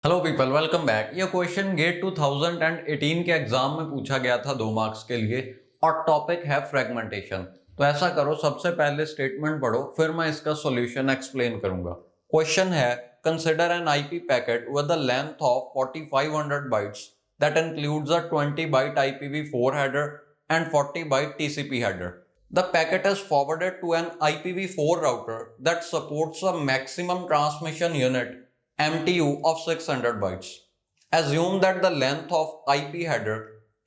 Hello people, welcome back. ये question gate 2018 के exam में पूछा गया था 2 मार्क्स के लिए और टॉपिक है फ्रेगमेंटेशन। तो ऐसा करो, सबसे पहले स्टेटमेंट पढ़ो, फिर मैं इसका सॉल्यूशन एक्सप्लेन करूंगा। क्वेश्चन है, consider an IP packet with the length of 4500 bytes that includes a 20 byte IPv4 header and 40 byte TCP header. The packet is forwarded to an IPv4 router that supports a maximum transmission unit MTU of 600 bytes. Assume that the length of IP header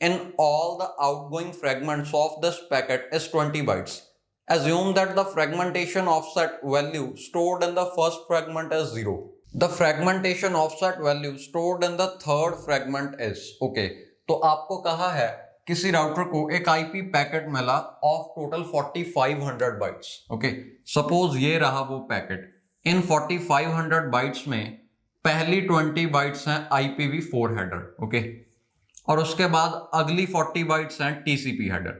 in all the outgoing fragments of this packet is 20 bytes. Assume that the fragmentation offset value stored in the first fragment is 0. The fragmentation offset value stored in the third fragment is okay. तो आपको कहा है किसी router को एक IP packet मिला of total 4500 bytes. Okay, suppose ये रहा वो पैकेट। इन 4500 बाइट्स में पहली 20 बाइट्स हैं IPv4 हेडर, ओके, और उसके बाद अगली 40 बाइट्स हैं TCP हेडर।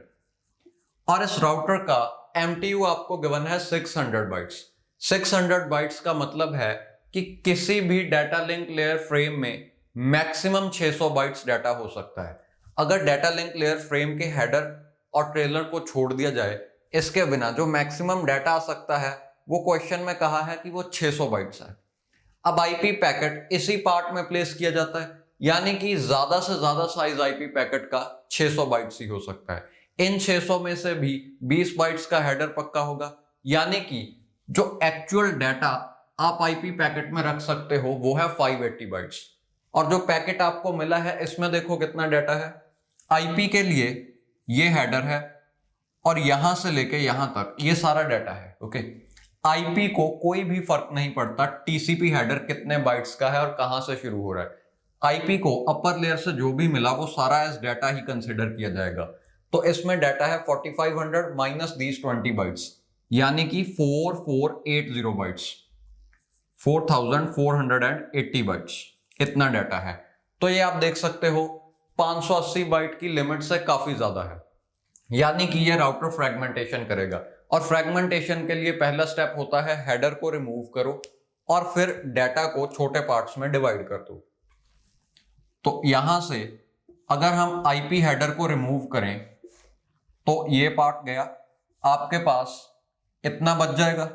और इस राउटर का MTU आपको गिवन है 600 बाइट्स। 600 बाइट्स का मतलब है कि किसी भी डाटा लिंक लेयर फ्रेम में मैक्सिमम 600 बाइट्स डाटा हो सकता है। अगर डाटा लिंक लेयर फ्रेम के हेडर और ट्रेलर को छोड़ दिया जाए, इसके बिना जो मैक्सिमम डाटा आ सकता है वो क्वेश्चन में कहा है कि वो 600 बाइट्स है। अब आईपी पैकेट इसी पार्ट में प्लेस किया जाता है, यानी कि ज्यादा से ज्यादा साइज आईपी पैकेट का 600 बाइट्स ही हो सकता है। इन 600 में से भी 20 बाइट्स का हेडर पक्का होगा, यानी कि जो एक्चुअल डाटा आप आईपी पैकेट में रख सकते हो वो है 580 बाइट्स। और जो पैकेट आपको मिला है इसमें देखो कितना डाटा है। आईपी के लिए ये हेडर है और यहां से लेके यहां तक ये सारा डाटा है, ओके। आईपी को कोई भी फर्क नहीं पड़ता टीसीपी हेडर कितने बाइट्स का है और कहां से शुरू हो रहा है। आईपी को अपर लेयर से जो भी मिला वो सारा एज डाटा ही कंसिडर किया जाएगा। तो इसमें डाटा है 4500 माइनस दीज 20 बाइट्स, यानी कि 4480 बाइट्स, 4480 बाइट्स, इतना डाटा है। तो ये आप देख सकते हो 580 बाइट की लिमिट से काफी ज्यादा है, यानी कि ये राउटर फ्रेगमेंटेशन करेगा। और फ्रेगमेंटेशन के लिए पहला स्टेप होता है हेडर को रिमूव करो और फिर डाटा को छोटे पार्ट्स में डिवाइड कर दो। तो यहां से अगर हम आईपी हेडर को रिमूव करें तो ये पार्ट गया, आपके पास इतना बच जाएगा।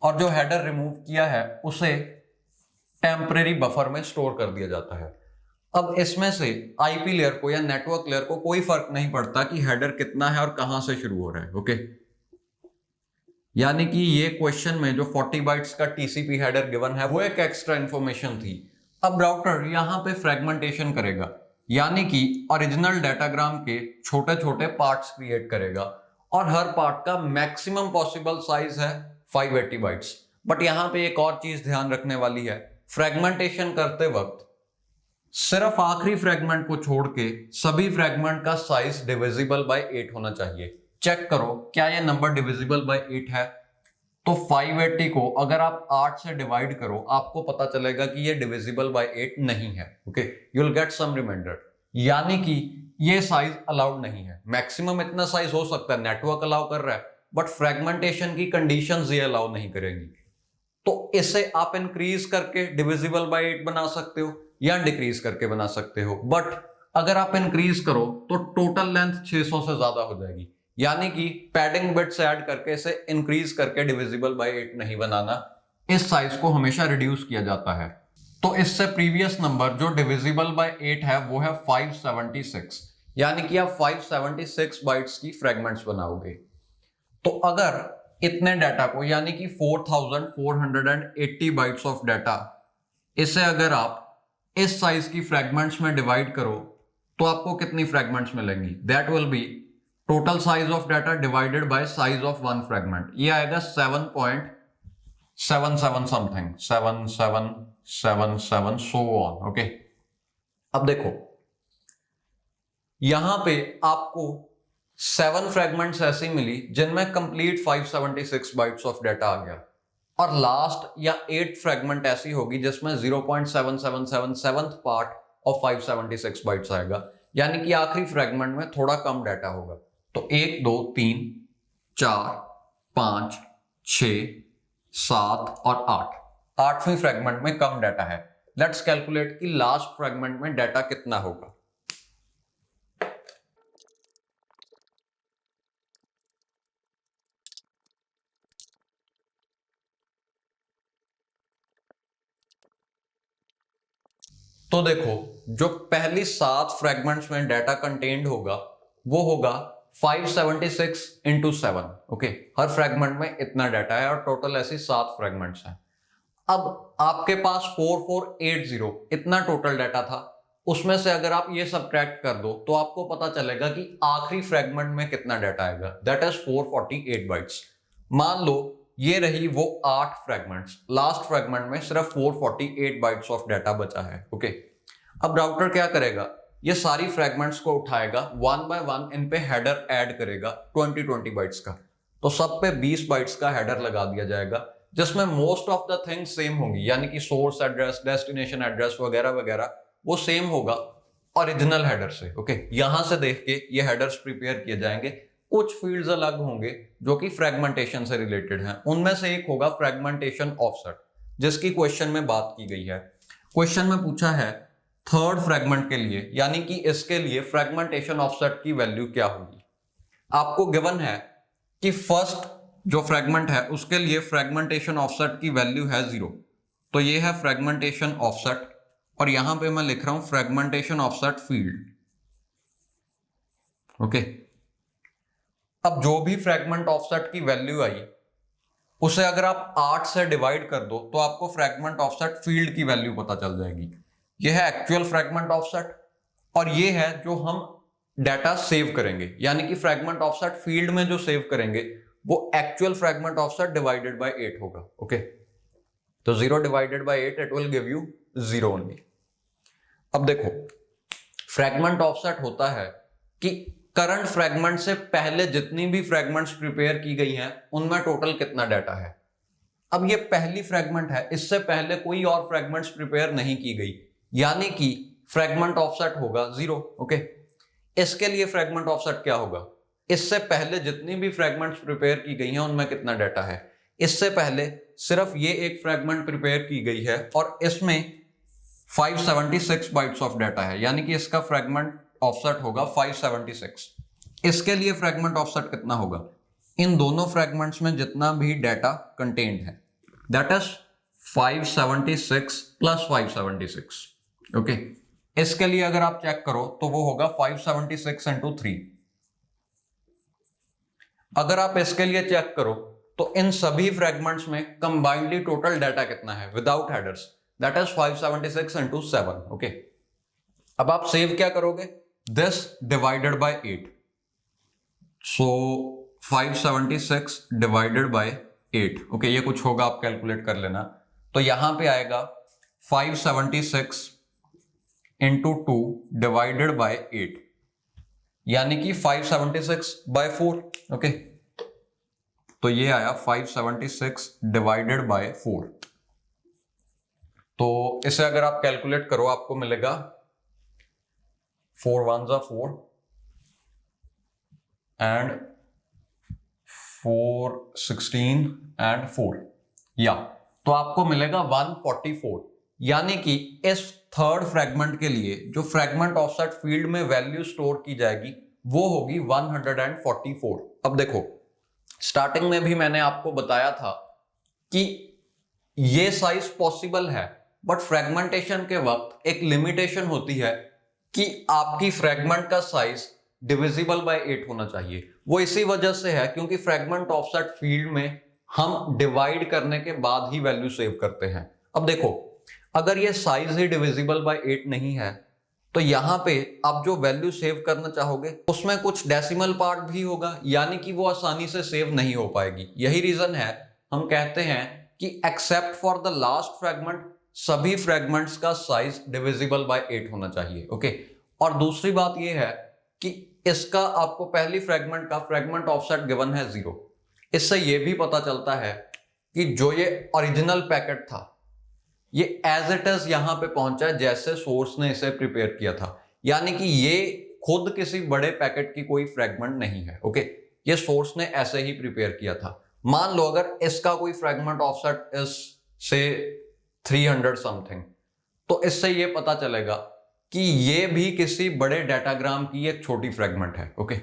और जो हेडर रिमूव किया है उसे टेम्परेरी बफर में स्टोर कर दिया जाता है। अब इसमें से आईपी लेयर को या नेटवर्क लेयर को कोई फर्क नहीं पड़ता कि हेडर कितना है और कहां से शुरू हो रहा है, ओके। यानी कि ये क्वेश्चन में जो 40 बाइट्स का टीसीपी हेडर गिवन है वो एक एक्स्ट्रा इंफॉर्मेशन थी। अब राउटर यहां पे फ्रेगमेंटेशन करेगा, यानी कि ओरिजिनल डाटाग्राम के छोटे छोटे पार्ट्स क्रिएट करेगा और हर पार्ट का मैक्सिमम पॉसिबल साइज है 580 बाइट्स। बट यहां पे एक और चीज ध्यान रखने वाली है, फ्रेगमेंटेशन करते वक्त सिर्फ आखिरी फ्रेगमेंट को छोड़ के सभी फ्रेगमेंट का साइज डिविजिबल बाय 8 होना चाहिए। चेक करो क्या ये नंबर डिविजिबल बाय 8 है। तो 580 को अगर आप 8 से डिवाइड करो आपको पता चलेगा कि ये डिविजिबल बाय 8 नहीं है, okay. You will get some reminder, यानी कि ये साइज अलाउड नहीं है। मैक्सिमम इतना साइज हो सकता है, नेटवर्क अलाउ कर रहा है, बट फ्रेगमेंटेशन की कंडीशंस ये अलाउ नहीं करेंगी। तो इसे आप इंक्रीज करके डिविजिबल बाय 8 बना सकते हो या डिक्रीज करके बना सकते हो। बट अगर आप इंक्रीज करो तो टोटल लेंथ 600 से ज्यादा हो जाएगी, यानी कि पैडिंग बिट्स ऐड करके इसे इंक्रीज करके डिविजिबल बाय 8 नहीं बनाना। इस साइज को हमेशा रिड्यूस किया जाता है। तो इससे प्रीवियस नंबर जो डिविजिबल बाय 8 है वो है 576, यानी कि आप 576 बाइट्स की फ्रेगमेंट्स बनाओगे। तो अगर इतने डाटा को, यानी कि 4480 बाइट्स ऑफ डाटा, इसे अगर आप इस साइज की फ्रेगमेंट्स में डिवाइड करो तो आपको कितनी फ्रेगमेंट्स मिलेंगी? That will be total size of data divided by size of one fragment. ये आएगा 7.77 समथिंग, 7777 सो ऑन, ओके। अब देखो यहां पे आपको 7 फ्रेगमेंट्स ऐसी मिली जिनमें कंप्लीट 576 बाइट्स ऑफ डाटा आ गया, और लास्ट या 8 फ्रेगमेंट ऐसी होगी जिसमें 0.777 पार्ट ऑफ 576 बाइट्स आएगा, यानी कि आखिरी फ्रेगमेंट में थोड़ा कम डाटा होगा। तो 1 2 3 4 5 6 7 और 8, 8वीं फ्रेगमेंट में कम डाटा है। लेट्स कैलकुलेट कि लास्ट फ्रेगमेंट में डाटा कितना होगा। तो देखो, जो पहली 7 फ्रेगमेंट्स में डाटा कंटेन्ड होगा वो होगा 576 इंटू 7। ओके, हर फ्रेगमेंट में इतना डाटा है और टोटल ऐसी 7 फ्रेगमेंट्स हैं। अब आपके पास 4480 इतना टोटल डाटा था, उसमें से अगर आप ये सब्ट्रैक्ट कर दो तो आपको पता चलेगा कि आखिरी फ्रेगमेंट में कितना डाटा आएगा, दैट इज 448 बाइट्स। मान लो ये रही वो 8 फ्रेगमेंट्स, लास्ट फ्रेगमेंट में सिर्फ 448 बाइट्स ऑफ डाटा बचा है। ओके, अब राउटर क्या करेगा, ये सारी फ्रेगमेंट्स को उठाएगा, वन बाय वन इन पे हेडर ऐड करेगा 20 बाइट्स का। तो सब पे 20 बाइट्स का हेडर लगा दिया जाएगा, जिसमें most of the things same होंगी, यानी कि सोर्स एड्रेस, डेस्टिनेशन एड्रेस वगैरह वगैरह वो सेम होगा ओरिजिनल हेडर से। ओके, यहां से देख के ये हेडर्स प्रिपेयर किए जाएंगे। कुछ फील्ड्स अलग होंगे जो कि फ्रेगमेंटेशन से रिलेटेड हैं, उनमें से एक होगा फ्रेगमेंटेशन ऑफसेट, जिसकी क्वेश्चन में बात की गई है। क्वेश्चन में पूछा है थर्ड फ्रेगमेंट के लिए, यानी कि इसके लिए फ्रेगमेंटेशन ऑफसेट की वैल्यू क्या होगी। आपको गिवन है कि फर्स्ट जो फ्रेगमेंट है उसके लिए फ्रेगमेंटेशन ऑफसेट की वैल्यू है 0, तो ये है फ्रेगमेंटेशन ऑफसेट, और यहां पे मैं लिख रहा हूं फ्रेगमेंटेशन ऑफसेट फील्ड। ओके, अब जो भी फ्रेगमेंट ऑफसेट की वैल्यू आई उसे अगर आप 8 से डिवाइड कर दो तो आपको फ्रेगमेंट ऑफसेट फील्ड की वैल्यू पता चल जाएगी। यह है एक्चुअल फ्रेगमेंट ऑफसेट, और ये है जो हम डाटा सेव करेंगे, यानी कि फ्रेगमेंट ऑफसेट फील्ड में जो सेव करेंगे वो actual fragment offset divided by 8 होगा। ओके, तो 0 divided by 8 it will give you 0 only. अब देखो, फ्रेगमेंट ऑफसेट होता है कि करंट फ्रेगमेंट से पहले जितनी भी फ्रेगमेंट्स प्रिपेयर की गई हैं उनमें टोटल कितना डाटा है। अब ये पहली फ्रेगमेंट है, इससे पहले कोई और फ्रेगमेंट्स प्रिपेयर नहीं की गई, यानी कि फ्रेगमेंट ऑफसेट होगा 0। ओके, इसके लिए फ्रेगमेंट ऑफसेट क्या होगा, इससे पहले जितनी भी फ्रेगमेंट्स प्रिपेयर की गई हैं उनमें कितना डाटा है। इससे पहले सिर्फ ये एक फ्रेगमेंट प्रिपेयर की गई है और इसमें 576 बाइट्स ऑफ डाटा है, यानी कि इसका फ्रेगमेंट ऑफसेट होगा 576। इसके लिए फ्रेगमेंट ऑफसेट कितना होगा, इन दोनों फ्रेगमेंट्स में जितना भी डाटा कंटेन्ड है, दैट इज 576 प्लस 576। ओके, इसके लिए अगर आप चेक करो तो वो होगा 576 इंटू 3। अगर आप इसके लिए चेक करो तो इन सभी फ्रेगमेंट्स में कंबाइंडली टोटल डाटा कितना है without headers, that is 576 into 7। Okay, अब आप सेव क्या करोगे, this divided by 8, so 576 divided by 8। Okay, ये कुछ होगा, आप कैलकुलेट कर लेना। तो यहां पे आएगा 576 इंटू 2 डिवाइडेड बाय 8, यानी कि 576 बाय 4। ओके, तो ये आया 576 डिवाइडेड बाय 4। तो इसे अगर आप कैलकुलेट करो आपको मिलेगा 4 1 जा 4 एंड 4 16 एंड 4, या तो आपको मिलेगा 144। यानी कि इस थर्ड फ्रेगमेंट के लिए जो फ्रेगमेंट ऑफसेट फील्ड में वैल्यू स्टोर की जाएगी वो होगी 144। अब देखो, स्टार्टिंग में भी मैंने आपको बताया था कि ये साइज पॉसिबल है, बट फ्रेगमेंटेशन के वक्त एक लिमिटेशन होती है कि आपकी फ्रेगमेंट का साइज डिविजिबल बाय 8 होना चाहिए। वो इसी वजह से है क्योंकि फ्रेगमेंट ऑफसेट फील्ड में हम डिवाइड करने के बाद ही वैल्यू सेव करते हैं। अब देखो, अगर ये साइज ही डिविजिबल बाय 8 नहीं है तो यहां पे आप जो वैल्यू सेव करना चाहोगे उसमें कुछ डेसिमल पार्ट भी होगा, यानी कि वो आसानी से सेव नहीं हो पाएगी। यही रीजन है हम कहते हैं कि except for the last fragment सभी फ्रेगमेंट्स का साइज डिविजिबल बाय 8 होना चाहिए। ओके, और दूसरी बात ये है कि इसका आपको पहली फ्रेगमेंट का फ्रेगमेंट ऑफसेट गिवन है 0। इससे ये भी पता चलता है कि जो ये ओरिजिनल पैकेट था ये एज इट इज यहां पे पहुंचा है जैसे सोर्स ने इसे प्रिपेयर किया था, यानी कि ये खुद किसी बड़े पैकेट की कोई फ्रेगमेंट नहीं है। ओके, ये सोर्स ने ऐसे ही प्रिपेयर किया था। मान लो अगर इसका कोई फ्रेगमेंट ऑफसेट इज से 300 समथिंग, तो इससे ये पता चलेगा कि ये भी किसी बड़े डाटाग्राम की एक छोटी फ्रेगमेंट है। ओके,